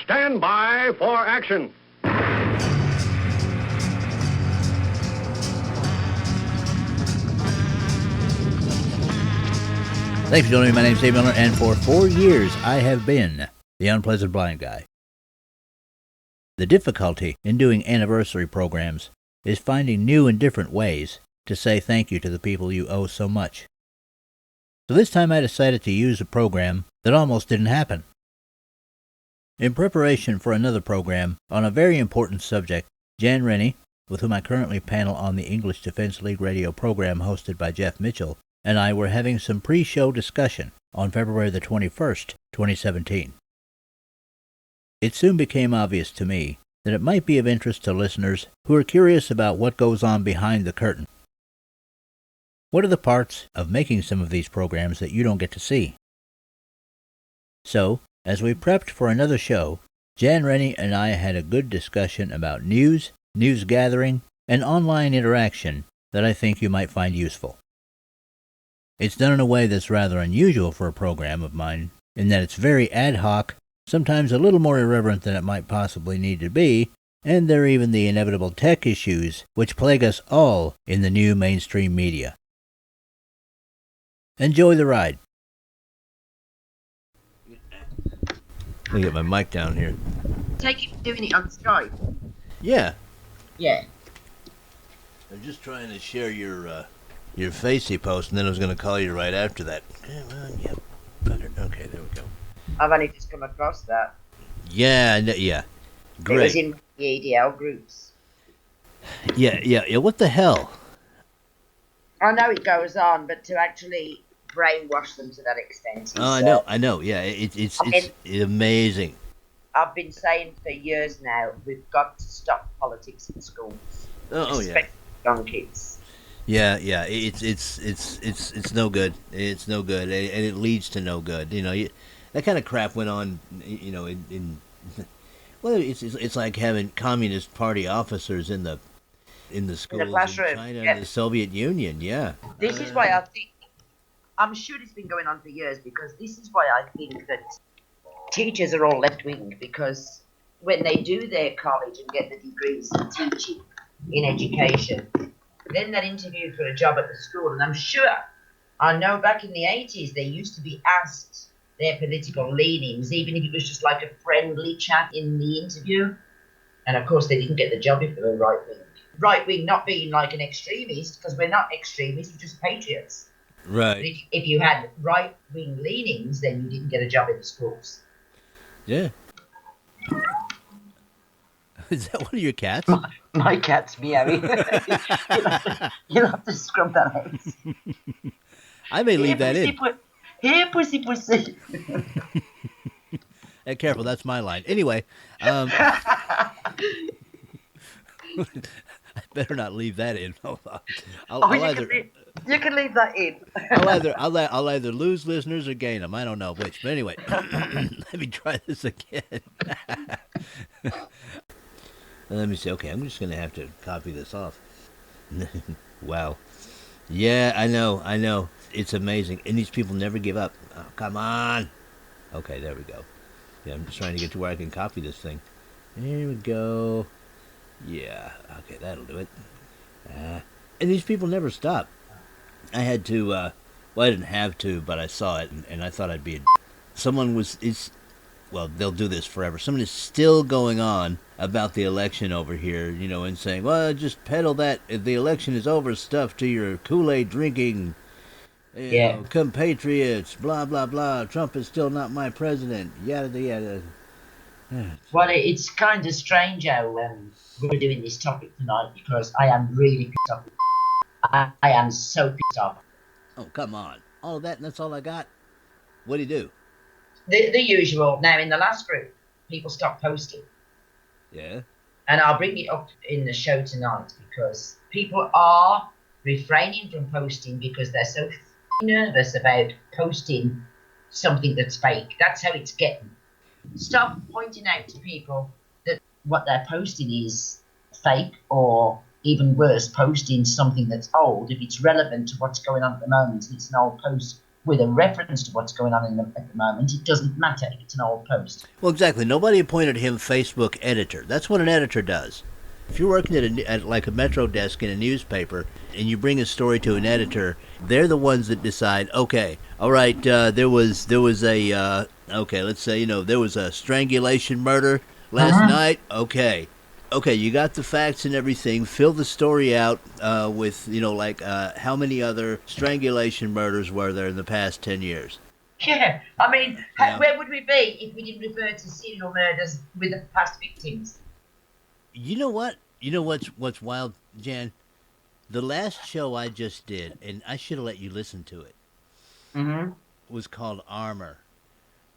stand by for action. Thanks for joining me. My name's Dave Miller, and for 4 years I have been the Unpleasant Blind Guy. The difficulty in doing anniversary programs is finding new and different ways to say thank you to the people you owe so much. So this time I decided to use a program that almost didn't happen. In preparation for another program on a very important subject, Jan Rennie, with whom I currently panel on the English Defense League radio program hosted by Jeff Mitchell, and I were having some pre-show discussion on February the 21st, 2017. It soon became obvious to me that it might be of interest to listeners who are curious about what goes on behind the curtain. What are the parts of making some of these programs that you don't get to see? So, as we prepped for another show, Jan Rennie and I had a good discussion about news gathering, and online interaction that I think you might find useful. It's done in a way that's rather unusual for a program of mine, in that it's very ad hoc, sometimes a little more irreverent than it might possibly need to be, and there are even the inevitable tech issues which plague us all in the new mainstream media. Enjoy the ride. Let me get my mic down here. Take it doing it on Skype. Yeah. Yeah. I'm just trying to share your Facey post, and then I was going to call you right after that. Okay, there we go. I've only just come across that. Yeah. Great. It was in the ADL groups. Yeah. What the hell? I know it goes on, but to actually brainwash them to that extent. I know. Yeah, it's amazing. I've been saying for years now, we've got to stop politics in schools. Especially young kids. Yeah. It's no good. It's no good, and it leads to no good. That kind of crap went on. It's like having Communist Party officers in the schools in China and the Soviet Union. Yeah. This is why I think. I'm sure it's been going on for years, because this is why I think that teachers are all left-wing, because when they do their college and get the degrees in teaching, in education, then they're interviewed for a job at the school. And I know back in the 80s, they used to be asked their political leanings, even if it was just like a friendly chat in the interview. And of course, they didn't get the job if they were right-wing. Right-wing not being like an extremist, because we're not extremists, we're just patriots. Right. If you had right-wing leanings, then you didn't get a job in the schools. Yeah. Is that one of your cats? My cat's meowing. You'll have to scrub that out. I may leave that in. Here, pussy. Hey, careful, that's my line. Anyway, I better not leave that in. You can leave that in. I'll either lose listeners or gain them. I don't know which. But anyway, let me try this again. Let me see. Okay, I'm just going to have to copy this off. Wow. Yeah, I know. It's amazing. And these people never give up. Oh, come on. Okay, there we go. Yeah, I'm just trying to get to where I can copy this thing. Here we go. Yeah, okay, that'll do it. And these people never stop. I had to, I didn't have to, but I saw it, and I thought I'd be they'll do this forever. Someone is still going on about the election over here, and saying, well, just peddle that the election is over stuff to your Kool-Aid drinking, compatriots, blah, blah, blah. Trump is still not my president, yada, yada. Well, it's kind of strange how we're doing this topic tonight, because I am really pissed off. I am so pissed off. Oh, come on. All of that, and that's all I got? What do you do? The usual. Now, in the last group, people stopped posting. Yeah. And I'll bring it up in the show tonight, because people are refraining from posting because they're so nervous about posting something that's fake. That's how it's getting. Stop pointing out to people that what they're posting is fake, or even worse, posting something that's old. If it's relevant to what's going on at the moment, it's an old post, with a reference to what's going on at the moment, it doesn't matter if it's an old post. Well, exactly. Nobody appointed him Facebook editor. That's what an editor does. If you're working at like a metro desk in a newspaper and you bring a story to an editor, they're the ones that decide, okay, all right, there was a, okay, let's say, there was a strangulation murder last night. Okay, you got the facts and everything. Fill the story out with, how many other strangulation murders were there in the past 10 years? Yeah, I mean, where would we be if we didn't refer to serial murders with the past victims? You know what? You know what's wild, Jan? The last show I just did, and I should have let you listen to it, was called Armor,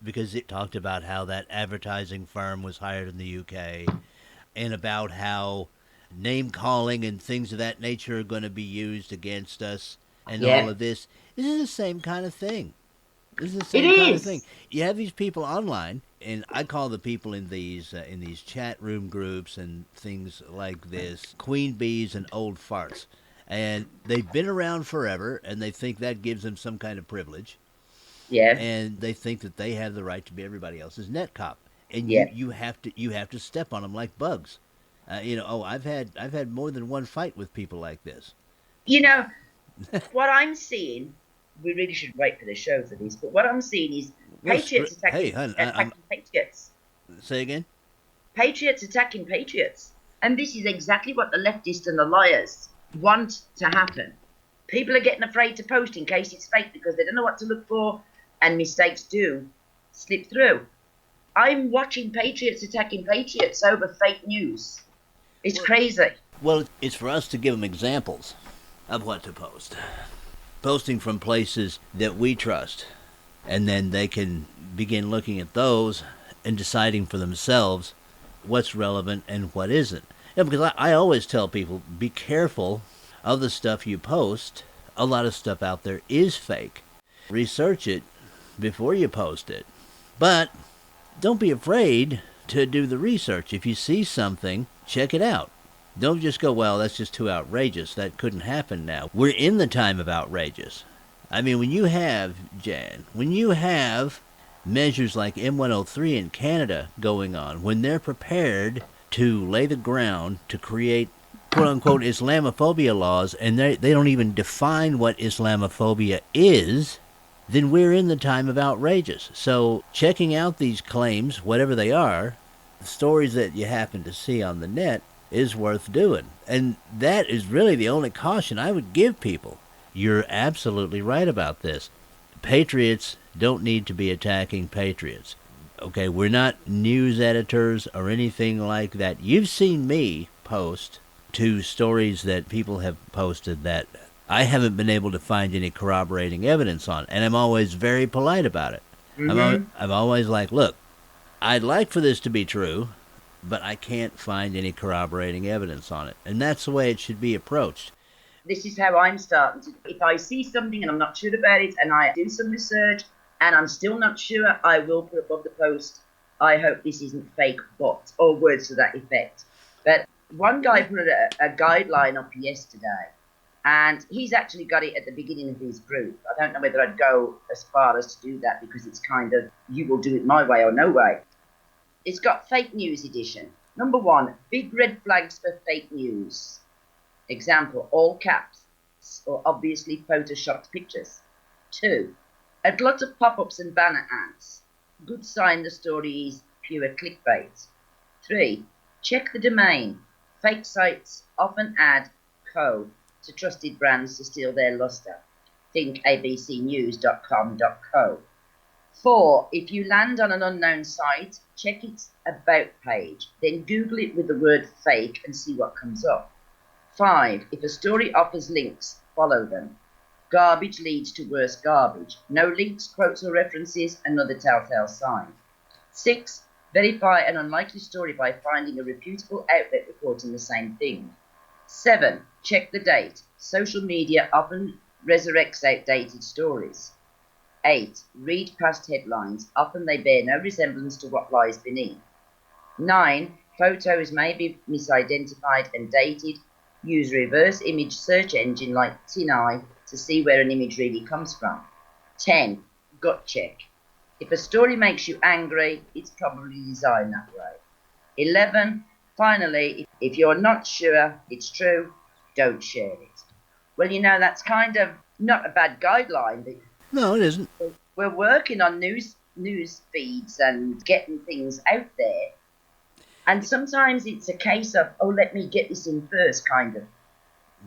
because it talked about how that advertising firm was hired in the UK, and about how name calling and things of that nature are going to be used against us, and all of this. This is the same kind of thing. This is the same kind of thing. You have these people online, and I call the people in these chat room groups and things like this queen bees and old farts. And they've been around forever, and they think that gives them some kind of privilege. Yeah. And they think that they have the right to be everybody else's net cop. And you have to step on them like bugs. I've had more than one fight with people like this. What I'm seeing, we really should wait for the show for this, but what I'm seeing is patriots attacking patriots. Say again? Patriots attacking patriots. And this is exactly what the leftists and the liars want to happen. People are getting afraid to post in case it's fake because they don't know what to look for, and mistakes do slip through. I'm watching patriots attacking patriots over fake news. It's crazy. Well, it's for us to give them examples of what to post. Posting from places that we trust, and then they can begin looking at those and deciding for themselves what's relevant and what isn't. Because I always tell people, be careful of the stuff you post. A lot of stuff out there is fake. Research it before you post it. But don't be afraid to do the research. If you see something, check it out. Don't just go, well, that's just too outrageous. That couldn't happen now. We're in the time of outrageous. I mean, when you have measures like M103 in Canada going on, when they're prepared to lay the ground to create quote-unquote Islamophobia laws, and they don't even define what Islamophobia is, then we're in the time of outrageous. So checking out these claims, whatever they are, the stories that you happen to see on the net, is worth doing. And that is really the only caution I would give people. You're absolutely right about this. Patriots don't need to be attacking patriots. Okay, we're not news editors or anything like that. You've seen me post to stories that people have posted that I haven't been able to find any corroborating evidence on, and I'm always very polite about it. I'm always like, look, I'd like for this to be true, but I can't find any corroborating evidence on it. And that's the way it should be approached. This is how I'm starting to. If I see something and I'm not sure about it, and I do some research and I'm still not sure, I will put above the post, I hope this isn't fake bots, or words to that effect. But one guy put a guideline up yesterday, and he's actually got it at the beginning of his group. I don't know whether I'd go as far as to do that, because it's kind of, you will do it my way or no way. It's got fake news edition. Number 1, big red flags for fake news. Example, all caps, or obviously photoshopped pictures. 2, a lot of pop-ups and banner ads. Good sign the story is pure clickbait. 3, check the domain. Fake sites often add co to trusted brands to steal their luster. Think abcnews.com.co. 4, if you land on an unknown site, check its about page, then Google it with the word fake and see what comes up. 5, if a story offers links, follow them. Garbage leads to worse garbage. No links, quotes or references, another telltale sign. 6, verify an unlikely story by finding a reputable outlet reporting the same thing. 7, check the date. Social media often resurrects outdated stories. 8, read past headlines. Often they bear no resemblance to what lies beneath. 9, photos may be misidentified and dated. Use reverse image search engine like TinEye to see where an image really comes from. 10, gut check. If a story makes you angry, it's probably designed that way. 11, finally, if you're not sure it's true, don't share it. Well, that's kind of not a bad guideline, but No, it isn't. we're working on news feeds and getting things out there. And sometimes it's a case of, oh, let me get this in first kind of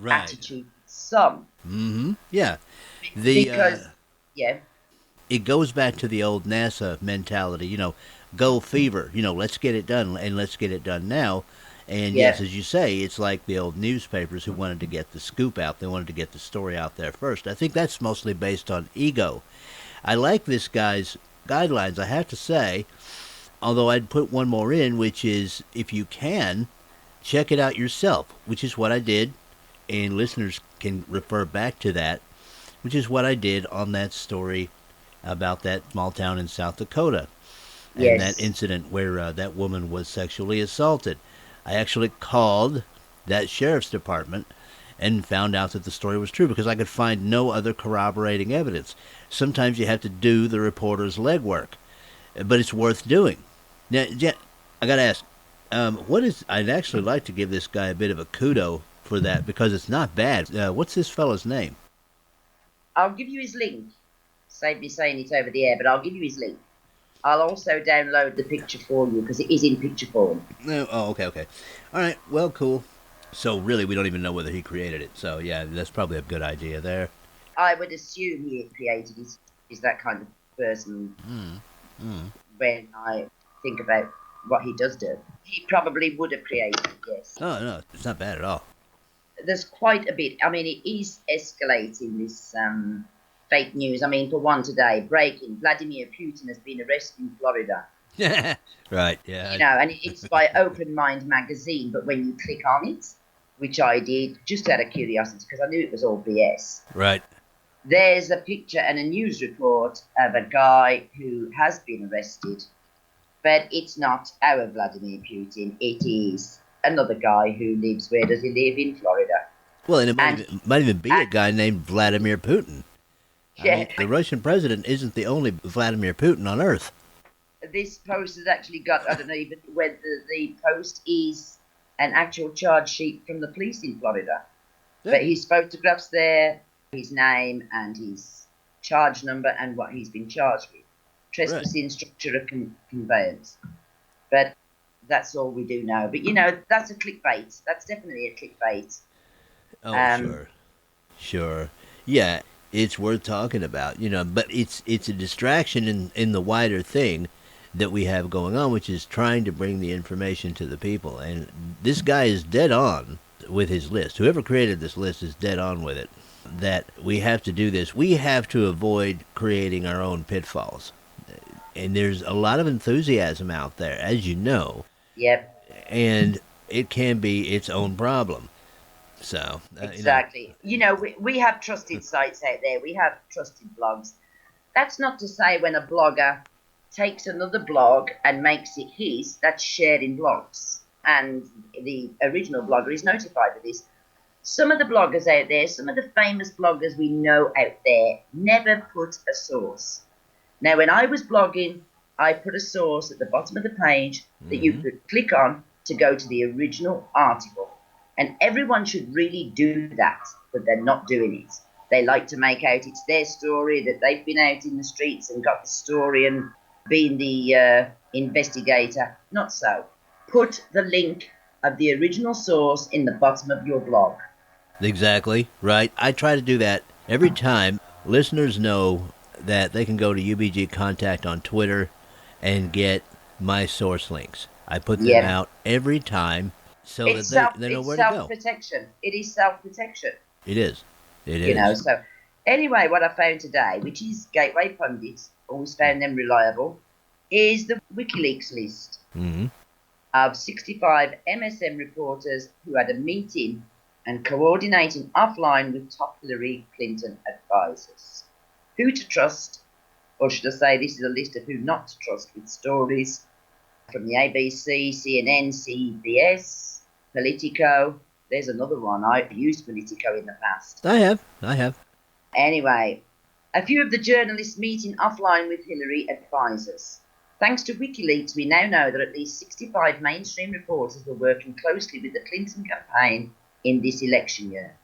attitude. Some. Mm-hmm. Yeah. Because, yeah. It goes back to the old NASA mentality, go fever, let's get it done, and let's get it done now. And yes, as you say, it's like the old newspapers who wanted to get the scoop out. They wanted to get the story out there first. I think that's mostly based on ego. I like this guy's guidelines, I have to say, although I'd put one more in, which is, if you can, check it out yourself, which is what I did, and listeners can refer back to that, which is what I did on that story about that small town in South Dakota and that incident where that woman was sexually assaulted. I actually called that sheriff's department and found out that the story was true because I could find no other corroborating evidence. Sometimes you have to do the reporter's legwork, but it's worth doing. Now, I got to ask, I'd actually like to give this guy a bit of a kudo for that because it's not bad. What's this fellow's name? I'll give you his link. Save me saying it over the air, but I'll give you his link. I'll also download the picture for you because it is in picture form. Oh, okay. All right, well, cool. So really, we don't even know whether he created it. So yeah, that's probably a good idea there. I would assume he created it. Is that kind of person. When I think about what he does do, he probably would have created it, yes. Oh, no, it's not bad at all. There's quite a bit. I mean, it is escalating, this fake news. I mean, for one today, breaking, Vladimir Putin has been arrested in Florida. Right, yeah. And it's by Open Mind magazine, but when you click on it, which I did just out of curiosity because I knew it was all BS. Right. There's a picture and a news report of a guy who has been arrested, but it's not our Vladimir Putin. It is another guy who lives, where does he live? In Florida. Well, and it might even be a guy named Vladimir Putin. Yeah. I mean, the Russian president isn't the only Vladimir Putin on Earth. This post has actually got, I don't know even whether the post is an actual charge sheet from the police in Florida. Yeah. But his photograph's there, his name and his charge number and what he's been charged with. Trespassing, right. Structure of conveyance. But that's all we do know. But, that's a clickbait. That's definitely a clickbait. Oh, sure. Yeah, it's worth talking about, but it's a distraction in the wider thing that we have going on, which is trying to bring the information to the people. And this guy is dead on with his list. Whoever created this list is dead on with it, that we have to do this. We have to avoid creating our own pitfalls. And there's a lot of enthusiasm out there, as you know. Yep. And it can be its own problem. So exactly. We have trusted sites out there. We have trusted blogs. That's not to say when a blogger takes another blog and makes it his, that's shared in blogs. And the original blogger is notified of this. Some of the bloggers out there, some of the famous bloggers we know out there, never put a source. Now, when I was blogging, I put a source at the bottom of the page that you could click on to go to the original article. And everyone should really do that, but they're not doing it. They like to make out it's their story, that they've been out in the streets and got the story and been the investigator. Not so. Put the link of the original source in the bottom of your blog. Exactly, right. I try to do that every time. Listeners know that they can go to UBG Contact on Twitter and get my source links. I put them out every time so that they know where to go. It's self-protection. It is self-protection. It is. It is. So anyway, what I found today, which is Gateway Pundits, always found them reliable, is the WikiLeaks list of 65 MSM reporters who had a meeting and coordinating offline with top Hillary Clinton advisors. Who to trust, or should I say this is a list of who not to trust, with stories from the ABC, CNN, CBS, Politico. There's another one. I've used Politico in the past. I have. Anyway, A few of the journalists meeting offline with Hillary advisors. Thanks to WikiLeaks, we now know that at least 65 mainstream reporters were working closely with the Clinton campaign in this election year.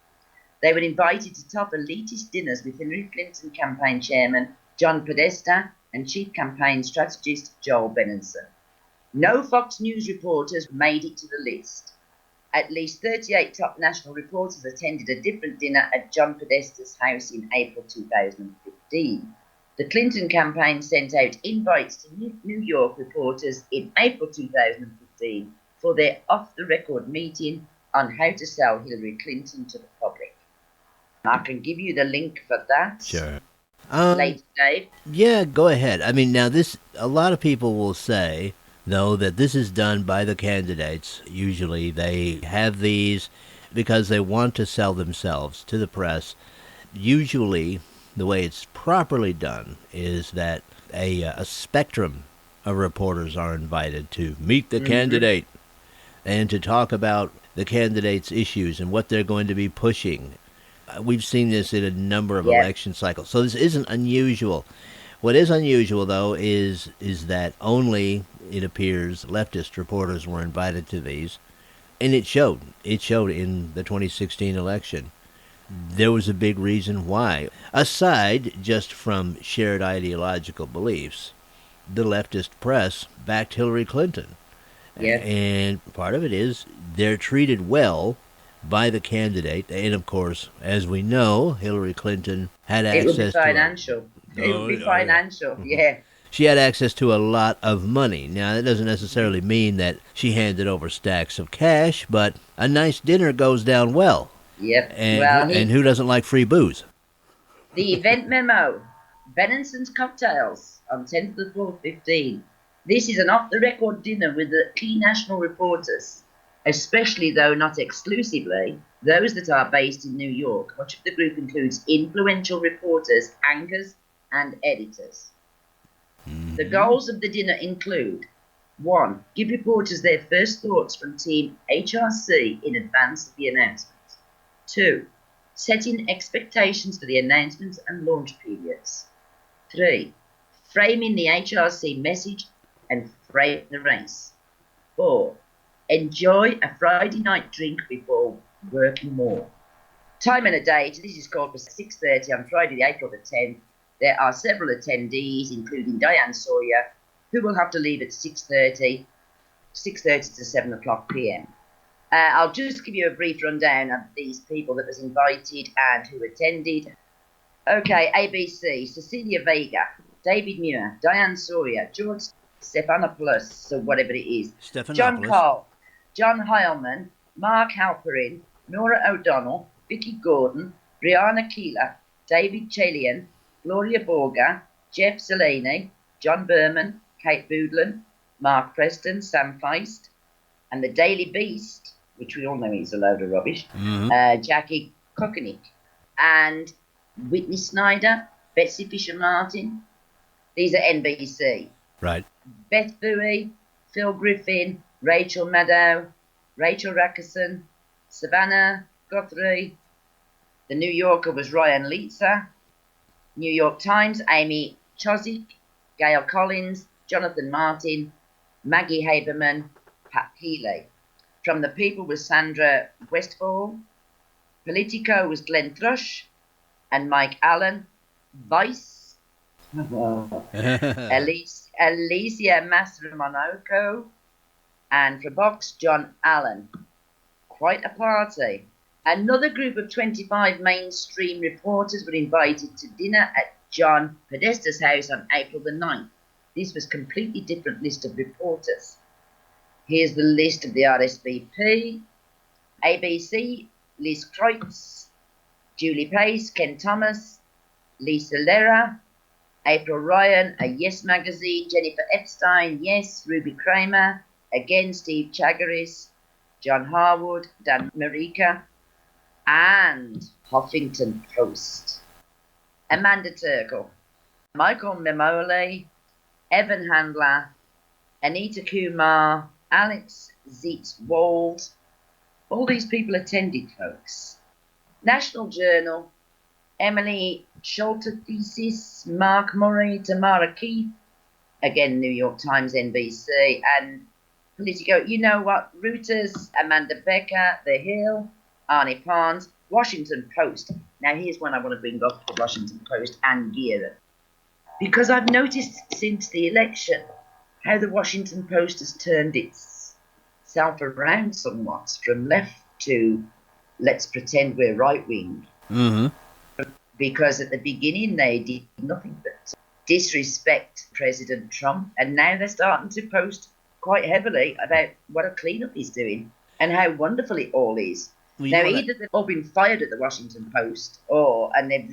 They were invited to top elitist dinners with Hillary Clinton campaign chairman John Podesta and chief campaign strategist Joel Benenson. No Fox News reporters made it to the list. At least 38 top national reporters attended a different dinner at John Podesta's house in April 2015. The Clinton campaign sent out invites to New York reporters in April 2015 for their off-the-record meeting on how to sell Hillary Clinton to the public. I can give you the link for that. Sure. Later, Dave. Yeah, go ahead. I mean, now a lot of people will say, though, that this is done by the candidates. Usually they have these because they want to sell themselves to the press. Usually the way it's properly done is that a spectrum of reporters are invited to meet the candidate and to talk about the candidate's issues and what they're going to be pushing. We've seen this in a number of election cycles, so this isn't unusual. What is unusual, though, is that only, it appears, leftist reporters were invited to these, and it showed. It showed in the 2016 election. There was a big reason why. Aside just from shared ideological beliefs, the leftist press backed Hillary Clinton. Yeah. And part of it is they're treated well by the candidate. And, of course, as we know, Hillary Clinton had access to... It would be financial. It would be financial, yeah. She had access to a lot of money. Now, that doesn't necessarily mean that she handed over stacks of cash, but a nice dinner goes down well. Yep. And who doesn't like free booze? The event memo, Benenson's Cocktails, on 10th of the 4th, 15. This is an off-the-record dinner with the key national reporters, especially, though not exclusively, those that are based in New York. Much of the group includes influential reporters, anchors, and editors. The goals of the dinner include: 1. Give reporters their first thoughts from Team HRC in advance of the announcement. 2. Setting expectations for the announcements and launch periods. 3. Framing the HRC message and frame the race. 4. Enjoy a Friday night drink before working more. Time and a date. This is called for 6:30 on Friday, the April the 10th. There are several attendees, including Diane Sawyer, who will have to leave at 6:30 to 7 o'clock p.m. I'll just give you a brief rundown of these people that was invited and who attended. Okay, ABC, Cecilia Vega, David Muir, Diane Sawyer, George Stephanopoulos, so whatever it is, John Cole, John Heilman, Mark Halperin, Nora O'Donnell, Vicky Gordon, Brianna Keeler, David Chalian, Gloria Borga, Jeff Zeleny, John Berman, Kate Boodland, Mark Preston, Sam Feist, and the Daily Beast, which we all know is a load of rubbish, Jackie Kokonik, and Whitney Snyder, Betsy Fisher-Martin. These are NBC. Right. Beth Bowie, Phil Griffin, Rachel Maddow, Rachel Rackerson, Savannah Guthrie. The New Yorker was Ryan Leitzer. New York Times, Amy Chozick, Gail Collins, Jonathan Martin, Maggie Haberman, Pat Healy. From the People was Sandra Westfall. Politico was Glenn Thrush and Mike Allen. Vice, Alicia Mastromonaco. And for Vox, John Allen. Quite a party. Another group of 25 mainstream reporters were invited to dinner at John Podesta's house on April the 9th. This was a completely different list of reporters. Here's the list of the RSVP. ABC, Liz Kreutz, Julie Pace, Ken Thomas, Lisa Lera, April Ryan, a Yes Magazine, Jennifer Epstein, Yes, Ruby Kramer, again Steve Chagaris, John Harwood, Dan Marika, and Huffington Post. Amanda Turkle, Michael Memole, Evan Handler, Anita Kumar, Alex Zietz-Wald. All these people attended, folks. National Journal, Emily Sholter thesis, Mark Murray, Tamara Keith, again, New York Times, NBC, and Politico. You know what? Reuters, Amanda Becker, The Hill, Arnie Parnes, Washington Post. Now, here's one I want to bring up, the Washington Post and Gear. Because I've noticed since the election how the Washington Post has turned itself around somewhat from left to let's pretend we're right-wing. Mm-hmm. Because at the beginning they did nothing but disrespect President Trump, and now they're starting to post quite heavily about what a cleanup he's doing and how wonderful it all is. Well, now, either they've all been fired at the Washington Post, and they've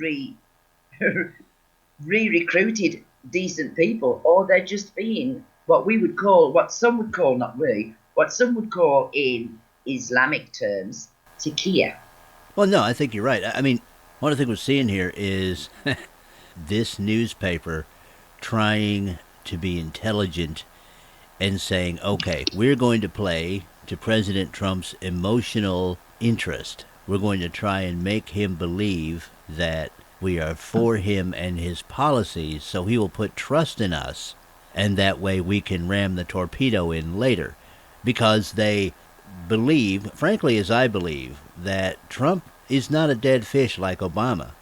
re-recruited decent people, or they're just being what some would call, not we, what some would call in Islamic terms, taqiyya. Well, no, I think you're right. I mean, one of the things we're seeing here is this newspaper trying to be intelligent and saying, okay, we're going to play to President Trump's emotional interest. We're going to try and make him believe that we are for him and his policies, so he will put trust in us, and that way we can ram the torpedo in later. Because they believe, frankly as I believe, that Trump is not a dead fish like Obama.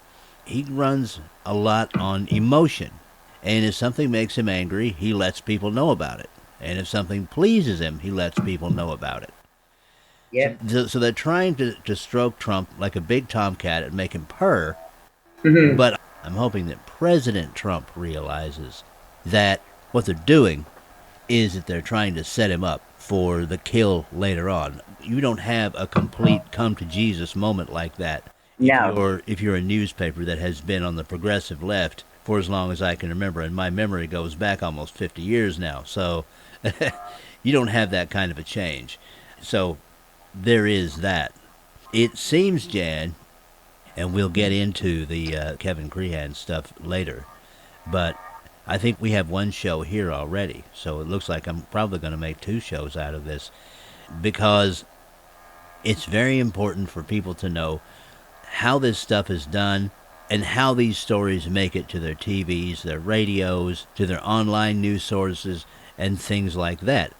He runs a lot on emotion, and if something makes him angry, he lets people know about it. And if something pleases him, he lets people know about it. Yeah. So they're trying to stroke Trump like a big tomcat and make him purr. Mm-hmm. But I'm hoping that President Trump realizes that what they're doing is that they're trying to set him up for the kill later on. You don't have a complete come to Jesus moment like that if you're a newspaper that has been on the progressive left for as long as I can remember, and my memory goes back almost 50 years now. So you don't have that kind of a change. So there is that. It seems, Jan, and we'll get into the Kevin Crehan stuff later, but I think we have one show here already, so it looks like I'm probably going to make 2 shows out of this, because it's very important for people to know how this stuff is done and how these stories make it to their TVs, their radios, to their online news sources, and things like that.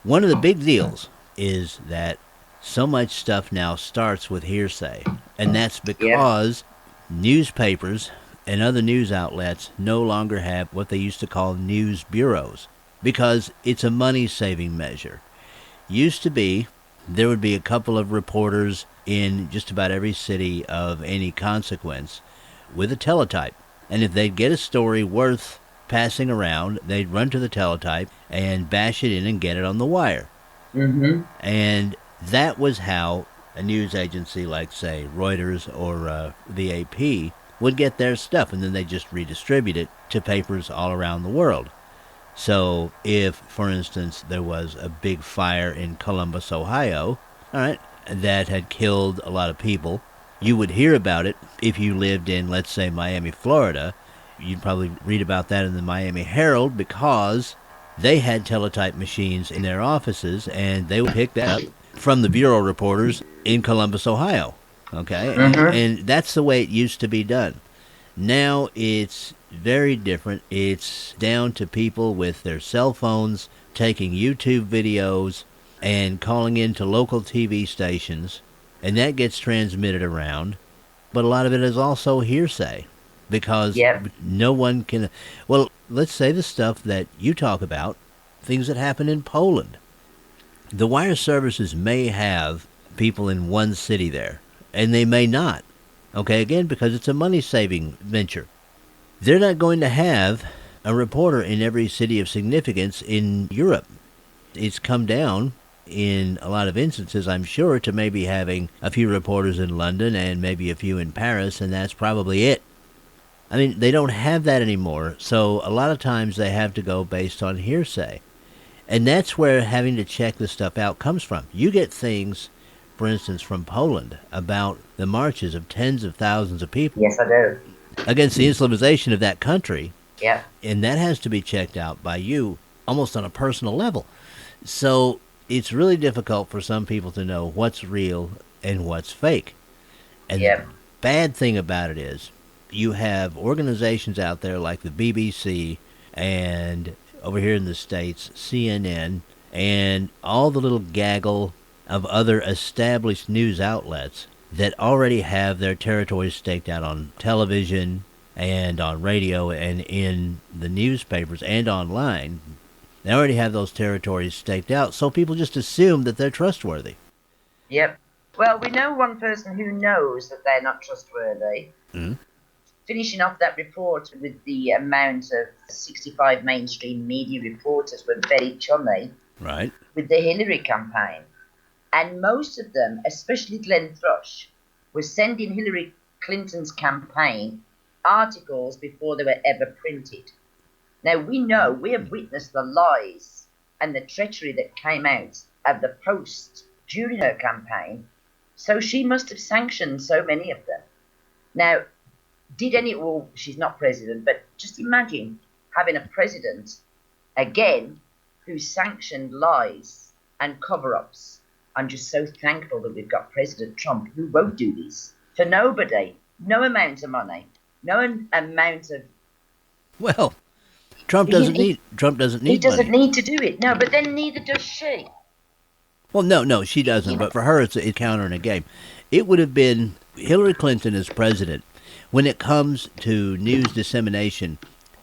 One of the big deals is that so much stuff now starts with hearsay, and that's because newspapers and other news outlets no longer have what they used to call news bureaus, because it's a money-saving measure. Used to be, there would be a couple of reporters in just about every city of any consequence with a teletype, and if they'd get a story worth passing around, they'd run to the teletype and bash it in and get it on the wire. Mm-hmm. And that was how a news agency like, say, Reuters or the AP would get their stuff, and then they just redistribute it to papers all around the world. So if, for instance, there was a big fire in Columbus, Ohio, all right, that had killed a lot of people, you would hear about it if you lived in, let's say, Miami, Florida. You'd probably read about that in the Miami Herald, because they had teletype machines in their offices, and they would pick that up from the bureau reporters in Columbus, Ohio. Okay? Mm-hmm. And that's the way it used to be done. Now it's very different. It's down to people with their cell phones taking YouTube videos and calling into local TV stations, and that gets transmitted around. But a lot of it is also hearsay, because no one can... Well, let's say the stuff that you talk about, things that happen in Poland. The wire services may have people in one city there, and they may not. Okay, again, because it's a money-saving venture. They're not going to have a reporter in every city of significance in Europe. It's come down, in a lot of instances, I'm sure, to maybe having a few reporters in London and maybe a few in Paris, and that's probably it. I mean, they don't have that anymore, so a lot of times they have to go based on hearsay. And that's where having to check this stuff out comes from. You get things, for instance, from Poland about the marches of tens of thousands of people. Yes, I do. Against the Islamization of that country. Yeah. And that has to be checked out by you almost on a personal level. So it's really difficult for some people to know what's real and what's fake. And the bad thing about it is, you have organizations out there like the BBC and over here in the States, CNN, and all the little gaggle of other established news outlets that already have their territories staked out on television and on radio and in the newspapers and online. They already have those territories staked out, so people just assume that they're trustworthy. Yep. Well, we know one person who knows that they're not trustworthy. Mm-hmm. Finishing off that report with the amount of 65 mainstream media reporters were very chummy Right. with the Hillary campaign. And most of them, especially Glenn Thrush, were sending Hillary Clinton's campaign articles before they were ever printed. Now, we have witnessed the lies and the treachery that came out of the post during her campaign, so she must have sanctioned so many of them. Now, well, she's not president, but just imagine having a president, again, who sanctioned lies and cover-ups. I'm just so thankful that we've got President Trump, who won't do this for nobody. No amount of money, no amount of... Well, Trump doesn't need He doesn't money. need to do it. No, but then neither does she. Well, no, she doesn't. But for her, it's countering a game. It would have been Hillary Clinton as president. When it comes to news dissemination,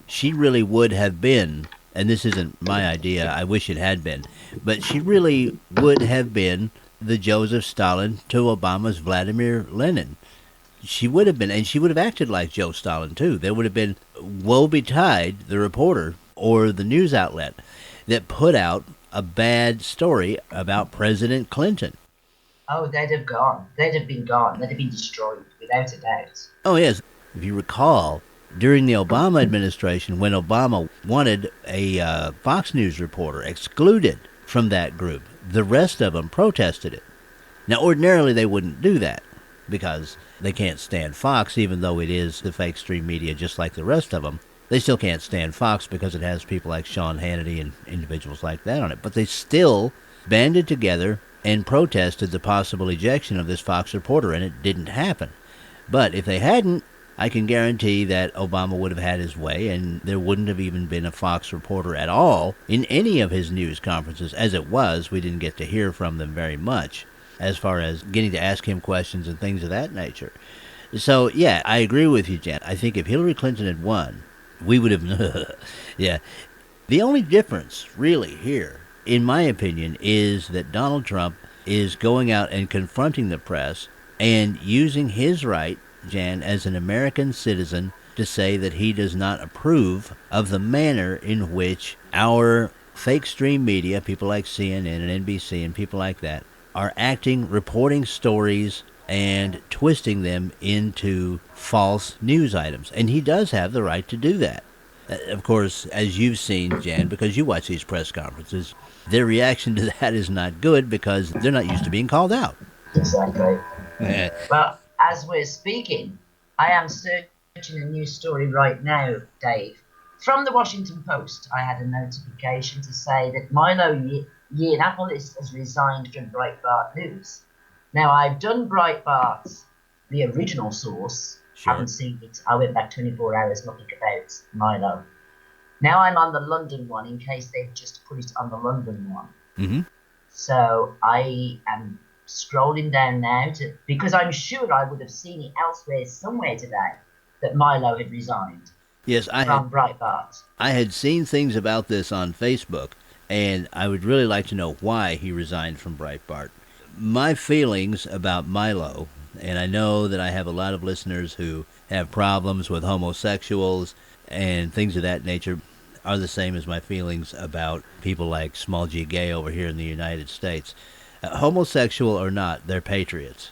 she really would have been, and this isn't my idea, I wish it had been, but she really would have been the Joseph Stalin to Obama's Vladimir Lenin. She would have been, and she would have acted like Joe Stalin, too. There would have been, woe betide the reporter or the news outlet that put out a bad story about President Clinton. Oh, they'd have gone. They'd have been gone. They'd have been destroyed, without a doubt. Oh, yes. If you recall, during the Obama administration, when Obama wanted a Fox News reporter excluded from that group, the rest of them protested it. Now, ordinarily, they wouldn't do that because they can't stand Fox, even though it is the fake stream media just like the rest of them. They still can't stand Fox because it has people like Sean Hannity and individuals like that on it. But they still banded together and protested the possible ejection of this Fox reporter, and it didn't happen. But if they hadn't, I can guarantee that Obama would have had his way, and there wouldn't have even been a Fox reporter at all in any of his news conferences. As it was, we didn't get to hear from them very much as far as getting to ask him questions and things of that nature. So, yeah, I agree with you, Jen. I think if Hillary Clinton had won, we would have... yeah. The only difference, really, here, in my opinion, is that Donald Trump is going out and confronting the press and using his right, Jan, as an American citizen to say that he does not approve of the manner in which our fake stream media, people like CNN and NBC and people like that, are acting, reporting stories, and twisting them into false news items. And he does have the right to do that. Of course, as you've seen, Jan, because you watch these press conferences, their reaction to that is not good because they're not used to being called out. Exactly. Well, as we're speaking, I am searching a news story right now, Dave. From the Washington Post, I had a notification to say that Milo Yiannopoulos has resigned from Breitbart News. Now, I've done Breitbart, the original source. Sure. Haven't seen it. I went back 24 hours, nothing about Milo. Now I'm on the London one in case they've just put it on the London one. Mm-hmm. So I am scrolling down now because I'm sure I would have seen it elsewhere somewhere today that Milo had resigned. Yes, from Breitbart. I had seen things about this on Facebook, and I would really like to know why he resigned from Breitbart. My feelings about Milo, and I know that I have a lot of listeners who have problems with homosexuals and things of that nature, are the same as my feelings about people like Small G Gay over here in the United States. Homosexual or not, they're patriots.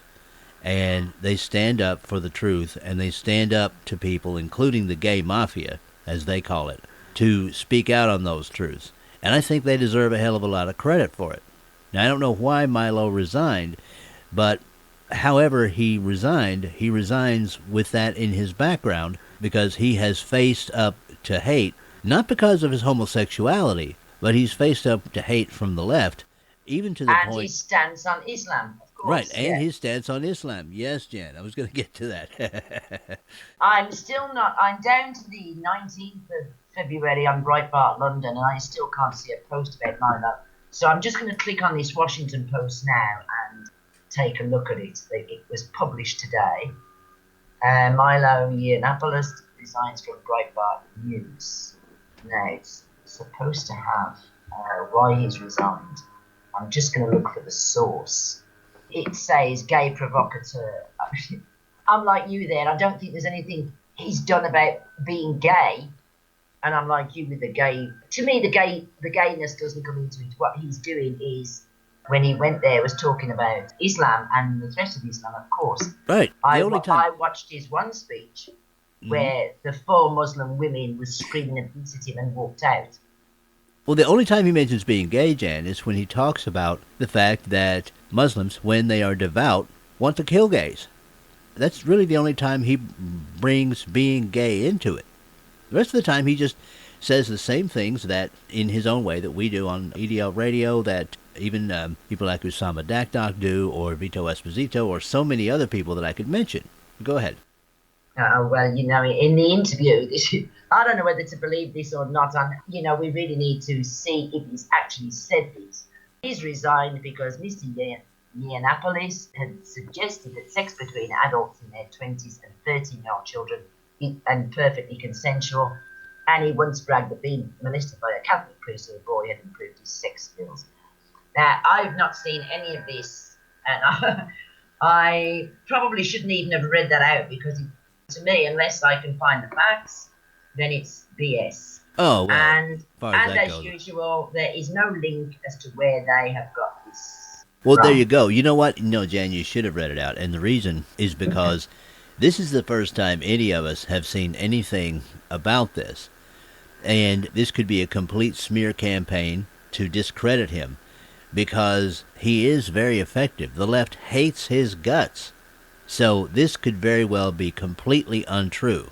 And they stand up for the truth, and they stand up to people, including the gay mafia, as they call it, to speak out on those truths. And I think they deserve a hell of a lot of credit for it. Now, I don't know why Milo resigned, but however he resigned, he resigns with that in his background because he has faced up to hate, not because of his homosexuality, but he's faced up to hate from the left, even to the point... And his stance on Islam, of Right, course, and yeah. his stance on Islam. Yes, Jan, I was going to get to that. I'm still not. I'm down to the 19th of February on Breitbart London, and I still can't see a post about Milo. So I'm just going to click on this Washington Post now and take a look at it. It was published today. Milo Yiannopoulos resigns from Breitbart News. Now it's supposed to have why he's resigned. I'm just going to look for the source. It says gay provocateur. I'm like you there. I don't think there's anything he's done about being gay. And I'm like you with the gay. To me, the gayness doesn't come into it. What he's doing is, when he went there, was talking about Islam and the threat of Islam, of course. Right. I watched his one speech where the 4 Muslim women was screaming abuse at him and walked out. Well, the only time he mentions being gay, Jan, is when he talks about the fact that Muslims, when they are devout, want to kill gays. That's really the only time he brings being gay into it. The rest of the time, he just says the same things that, in his own way, that we do on EDL Radio, that even people like Usama Dakdok do, or Vito Esposito, or so many other people that I could mention. Go ahead. Well, in the interview, I don't know whether to believe this or not. And, we really need to see if he's actually said this. He's resigned because Mr. Yiannopoulos had suggested that sex between adults in their 20s and 13-year-old children and perfectly consensual. And he once bragged that being molested by a Catholic priest or a boy had improved his sex skills. Now, I've not seen any of this, and I probably shouldn't even have read that out because, to me, unless I can find the facts, then it's BS. Oh, well, and as goes. usual, there is no link as to where they have got this. Well, there you go. You know what? No, Jan, you should have read it out. And the reason is because this is the first time any of us have seen anything about this. And this could be a complete smear campaign to discredit him because he is very effective. The left hates his guts. So this could very well be completely untrue.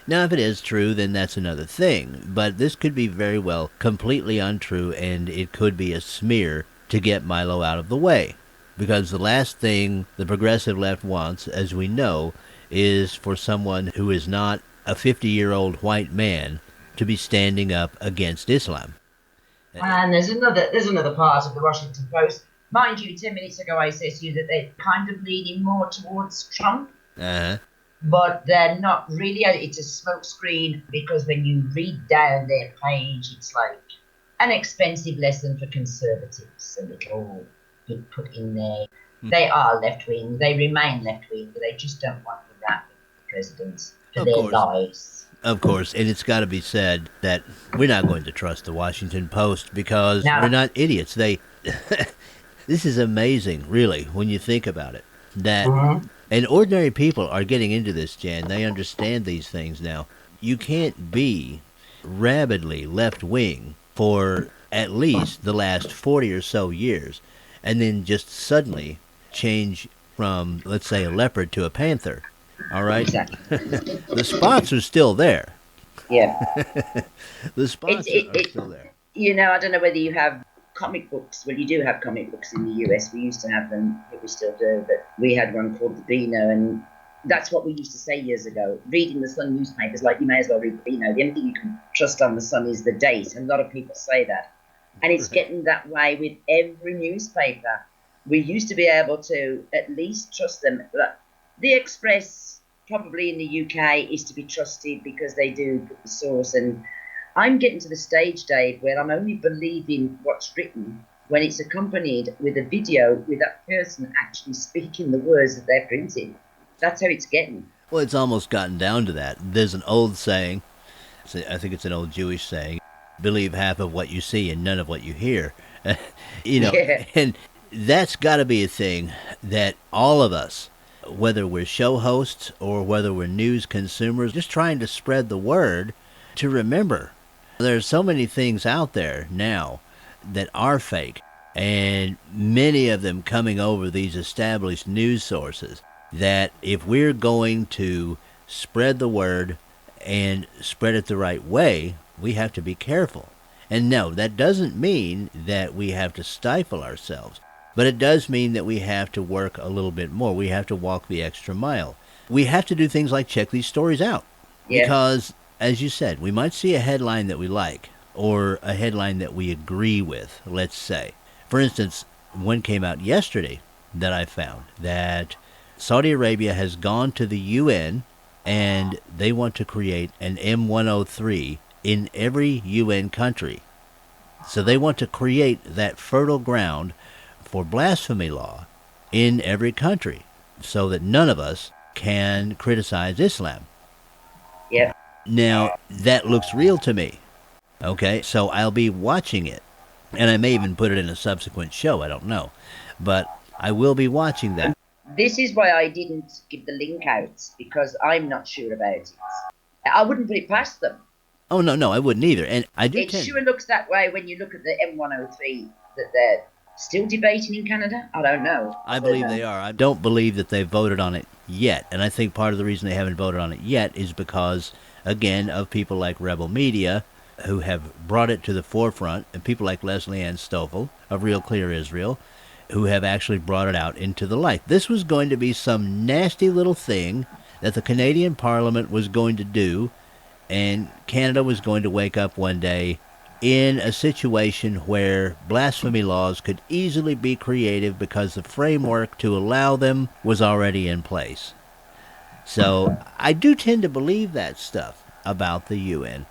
Now, if it is true, then that's another thing. But this could be very well completely untrue, and it could be a smear to get Milo out of the way. Because the last thing the progressive left wants, as we know, is for someone who is not a 50-year-old white man to be standing up against Islam. And there's another part of the Washington Post. Mind you, 10 minutes ago I said to you that they're kind of leaning more towards Trump. Uh-huh. But they're not really. It's a smokescreen because when you read down their page, it's like an expensive lesson for conservatives. A little bit put in there. They are left-wing. They remain left-wing, but they just don't want the rap of the president for their lives. Of course, and it's got to be said that we're not going to trust the Washington Post because we're not idiots. This is amazing, really, when you think about it. That and ordinary people are getting into this, Jan. They understand these things now. You can't be rabidly left-wing for at least the last 40 or so years and then just suddenly change from, let's say, a leopard to a panther. All right? Exactly. The spots are still there. Yeah. The spots are still there. I don't know whether you have comic books. Well, you do have comic books in the US. We used to have them, we still do, but we had one called the Beano, and that's what we used to say years ago. Reading the Sun newspapers, like, you may as well read the Beano. The only thing you can trust on the Sun is the date, and a lot of people say that. And it's getting that way with every newspaper. We used to be able to at least trust them. The Express, probably in the UK, is to be trusted because they do put the source. And I'm getting to the stage, Dave, where I'm only believing what's written when it's accompanied with a video with that person actually speaking the words that they're printing. That's how it's getting. Well, it's almost gotten down to that. There's an old saying, I think it's an old Jewish saying, believe half of what you see and none of what you hear. And that's got to be a thing that all of us, whether we're show hosts or whether we're news consumers, just trying to spread the word, to remember. There's so many things out there now that are fake, and many of them coming over these established news sources, that if we're going to spread the word and spread it the right way, we have to be careful. And no, that doesn't mean that we have to stifle ourselves. But it does mean that we have to work a little bit more. We have to walk the extra mile. We have to do things like check these stories out. Yeah. Because, as you said, we might see a headline that we like, or a headline that we agree with, let's say. For instance, one came out yesterday that I found that Saudi Arabia has gone to the UN and they want to create an M103 in every UN country. So they want to create that fertile ground for blasphemy law in every country so that none of us can criticize Islam. Yeah. Now, that looks real to me. Okay, so I'll be watching it. And I may even put it in a subsequent show, I don't know. But I will be watching that. This is why I didn't give the link out, because I'm not sure about it. I wouldn't put it past them. Oh, no, I wouldn't either. And I do It sure looks that way when you look at the M103, that they're still debating in Canada. I don't know. I believe they are. I don't believe that they've voted on it yet. And I think part of the reason they haven't voted on it yet is because, again, of people like Rebel Media, who have brought it to the forefront, and people like Leslie Ann Stoffel of Real Clear Israel, who have actually brought it out into the light. This was going to be some nasty little thing that the Canadian Parliament was going to do, and Canada was going to wake up one day in a situation where blasphemy laws could easily be created because the framework to allow them was already in place. So I do tend to believe that stuff about the UN.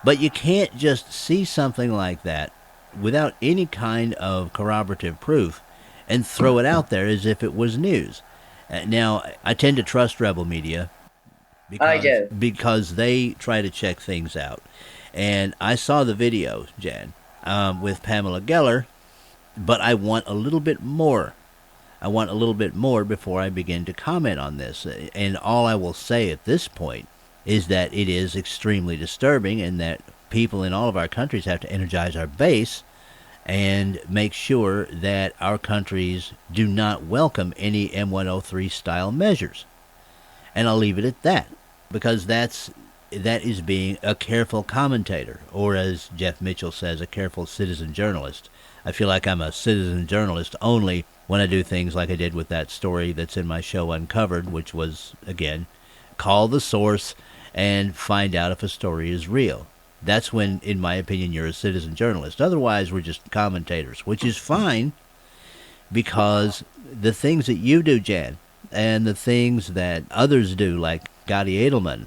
But you can't just see something like that without any kind of corroborative proof and throw it out there as if it was news. Now, I tend to trust Rebel Media because they try to check things out. And I saw the video, Jan, with Pamela Geller, but I want a little bit more. I want a little bit more before I begin to comment on this. And all I will say at this point is that it is extremely disturbing and that people in all of our countries have to energize our base and make sure that our countries do not welcome any M103 style measures. And I'll leave it at that, because that is being a careful commentator, or as Jeff Mitchell says, a careful citizen journalist. I feel like I'm a citizen journalist only when I do things like I did with that story that's in my show Uncovered, which was, again, call the source and find out if a story is real. That's when, in my opinion, you're a citizen journalist. Otherwise, we're just commentators, which is fine, because the things that you do, Jan, and the things that others do, like Gadi Edelman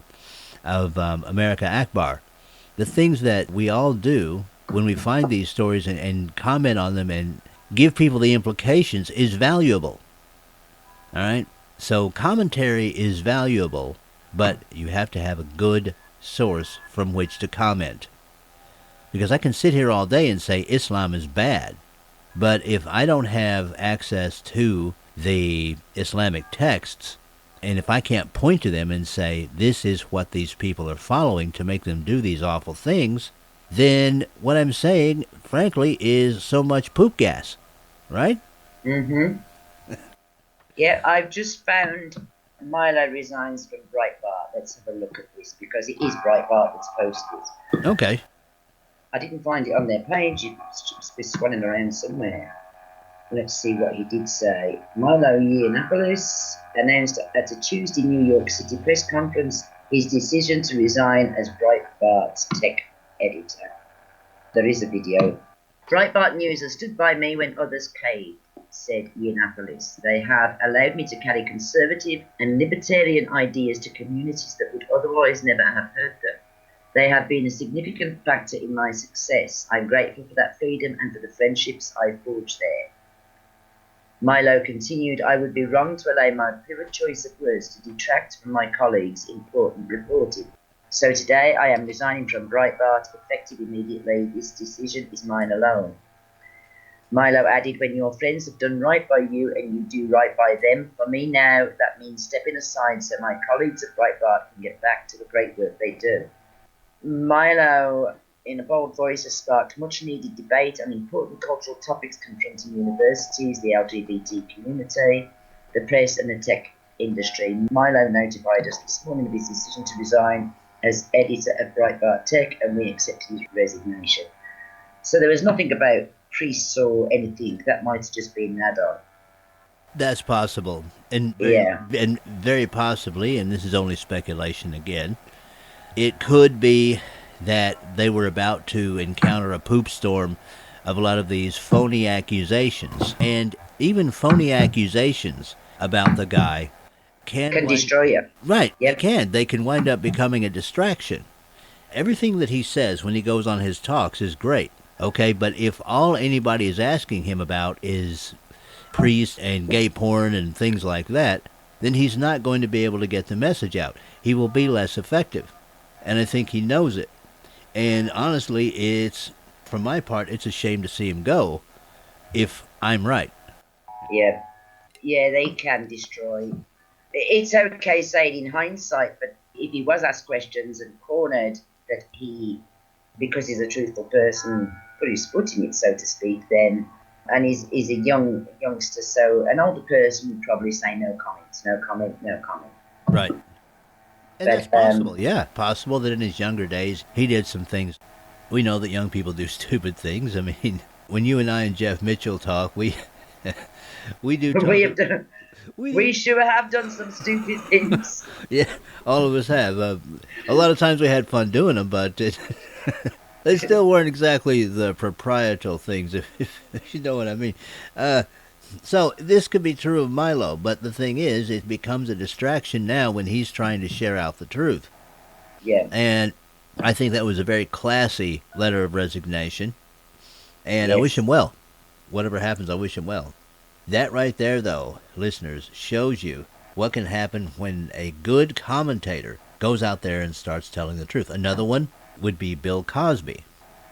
of America Akbar, the things that we all do when we find these stories and comment on them and give people the implications is valuable. All right? So commentary is valuable, but you have to have a good source from which to comment. Because I can sit here all day and say Islam is bad, but if I don't have access to the Islamic texts, and if I can't point to them and say this is what these people are following to make them do these awful things, then what I'm saying, frankly, is so much poop gas, right? Mm-hmm. Yeah, I've just found Milo resigns from Breitbart. Let's have a look at this, because it is Breitbart that's posted. Okay. I didn't find it on their page. It's been swanning around somewhere. Let's see what he did say. Milo Yiannopoulos announced at a Tuesday New York City press conference his decision to resign as Breitbart's tech editor. There is a video. Breitbart News has stood by me when others caved, said Yiannopoulos. They have allowed me to carry conservative and libertarian ideas to communities that would otherwise never have heard them. They have been a significant factor in my success. I'm grateful for that freedom and for the friendships I forged there. Milo continued, I would be wrong to allow my pure choice of words to detract from my colleagues' important reporting. So today I am resigning from Breitbart, effective immediately. This decision is mine alone. Milo added, when your friends have done right by you and you do right by them, for me now, that means stepping aside so my colleagues at Breitbart can get back to the great work they do. Milo, in a bold voice, has sparked much-needed debate on important cultural topics confronting universities, the LGBT community, the press and the tech industry. Milo notified us this morning of his decision to resign as editor of Breitbart Tech, and we accepted his resignation. So there was nothing about priests or anything. That might have just been an add-on. That's possible. And Yeah. very possibly, and this is only speculation again, it could be that they were about to encounter a poop storm of a lot of these phony accusations. And even phony accusations about the guy Can destroy you. Right, they Yep. can. They can wind up becoming a distraction. Everything that he says when he goes on his talks is great. Okay, but if all anybody is asking him about is priests and gay porn and things like that, then he's not going to be able to get the message out. He will be less effective. And I think he knows it. And honestly, from my part, it's a shame to see him go if I'm right. Yeah. Yeah, they can destroy. It's okay saying in hindsight, but if he was asked questions and cornered, that he, because he's a truthful person, put his foot in it, so to speak, then, and he's a youngster, so an older person would probably say no comments, no comment, no comment. Right. And that's possible, yeah. Possible that in his younger days, he did some things. We know that young people do stupid things. I mean, when you and I and Jeff Mitchell talk, we do talk. We sure have done some stupid things. Yeah, all of us have. A lot of times we had fun doing them, but they still weren't exactly the proprietal things, if you know what I mean. So this could be true of Milo, but the thing is, it becomes a distraction now when he's trying to share out the truth. Yeah. And I think that was a very classy letter of resignation, and Yes. I wish him well. Whatever happens, I wish him well. That right there, though, listeners, shows you what can happen when a good commentator goes out there and starts telling the truth. Another one would be Bill Cosby.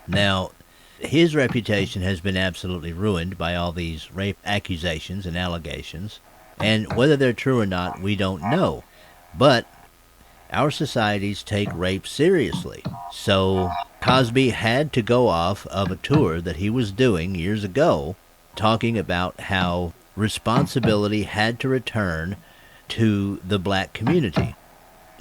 Now, his reputation has been absolutely ruined by all these rape accusations and allegations, and whether they're true or not, we don't know. But our societies take rape seriously. So Cosby had to go off of a tour that he was doing years ago, talking about how responsibility had to return to the black community.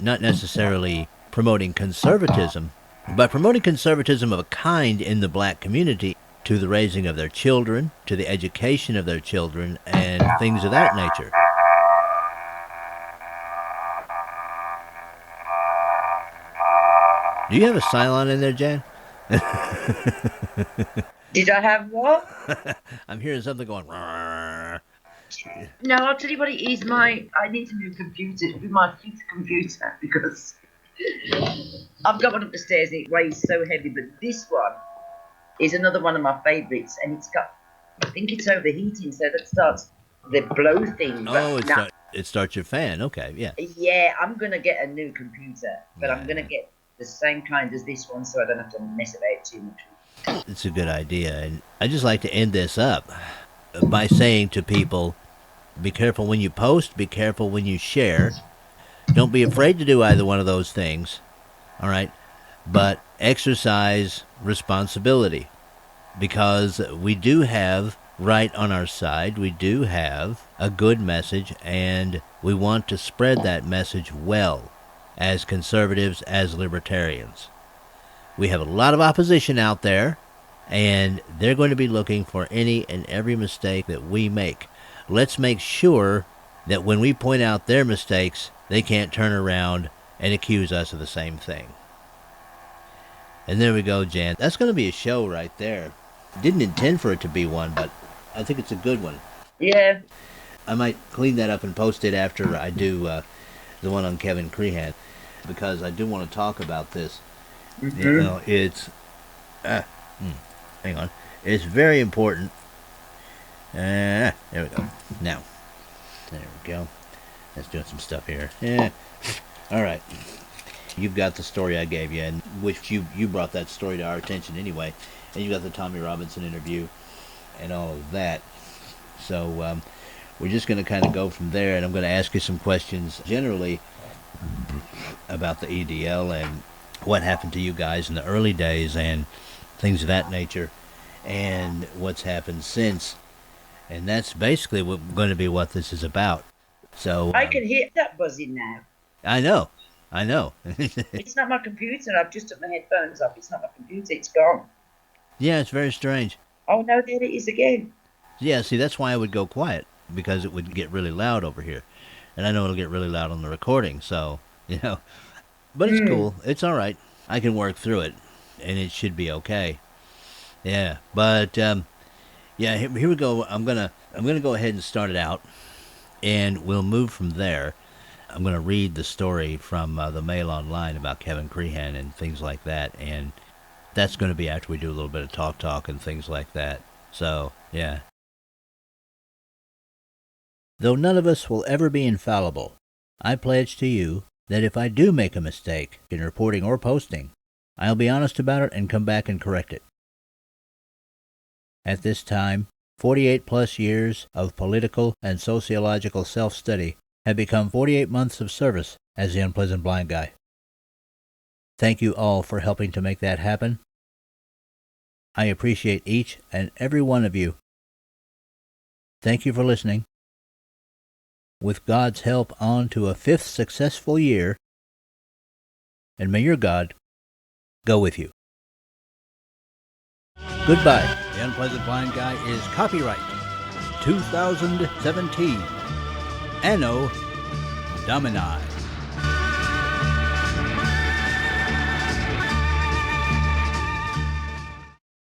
Not necessarily promoting conservatism, but promoting conservatism of a kind in the black community to the raising of their children, to the education of their children, and things of that nature. Do you have a Cylon in there, Jan? Did I have what? I'm hearing something going. No, I'll tell you what it is. I need a new computer. It'll be my fifth computer because I've got one up the stairs. It weighs so heavy, but this one is another one of my favourites, and it's got. I think it's overheating, so that starts the blow thing. Oh, it starts your fan. Okay, yeah. Yeah, I'm gonna get a new computer, but I'm Yeah. gonna get the same kind as this one, so I don't have to mess about too much. It's a good idea, and I just like to end this up by saying to people, be careful when you post, be careful when you share. Don't be afraid to do either one of those things, all right? But exercise responsibility, because we do have right on our side. We do have a good message, and we want to spread that message well as conservatives, as libertarians. We have a lot of opposition out there, and they're going to be looking for any and every mistake that we make. Let's make sure that when we point out their mistakes, they can't turn around and accuse us of the same thing. And there we go, Jan. That's going to be a show right there. Didn't intend for it to be one, but I think it's a good one. Yeah. I might clean that up and post it after I do the one on Kevin Crehan, because I do want to talk about this. Mm-hmm. You know, it's hang on. It's very important. There we go. Now, there we go. Let's do some stuff here. All right. You've got the story I gave you, and which you brought that story to our attention anyway, and you got the Tommy Robinson interview and all of that. So we're just going to kind of go from there, and I'm going to ask you some questions generally about the EDL and what happened to you guys in the early days and things of that nature, and what's happened since. And that's basically going to be what this is about. So I can hear that buzzing now. I know. It's not my computer. I've just took my headphones off. It's not my computer. It's gone. Yeah, it's very strange. Oh no, there it is again. Yeah, see, that's why I would go quiet, because it would get really loud over here. And I know it'll get really loud on the recording, so, you know. But it's Hmm. cool. It's all right. I can work through it, and it should be okay. Yeah, but yeah, here we go. I'm gonna go ahead and start it out, and we'll move from there. I'm gonna read the story from the Mail Online about Kevin Crehan and things like that, and that's gonna be after we do a little bit of talk and things like that. So yeah. Though none of us will ever be infallible, I pledge to you that if I do make a mistake in reporting or posting, I'll be honest about it and come back and correct it. At this time, 48 plus years of political and sociological self-study have become 48 months of service as the Unpleasant Blind Guy. Thank you all for helping to make that happen. I appreciate each and every one of you. Thank you for listening. With God's help, on to a 5th successful year, and may your God go with you. Goodbye. The Unpleasant Blind Guy is copyright 2017. Anno Domini.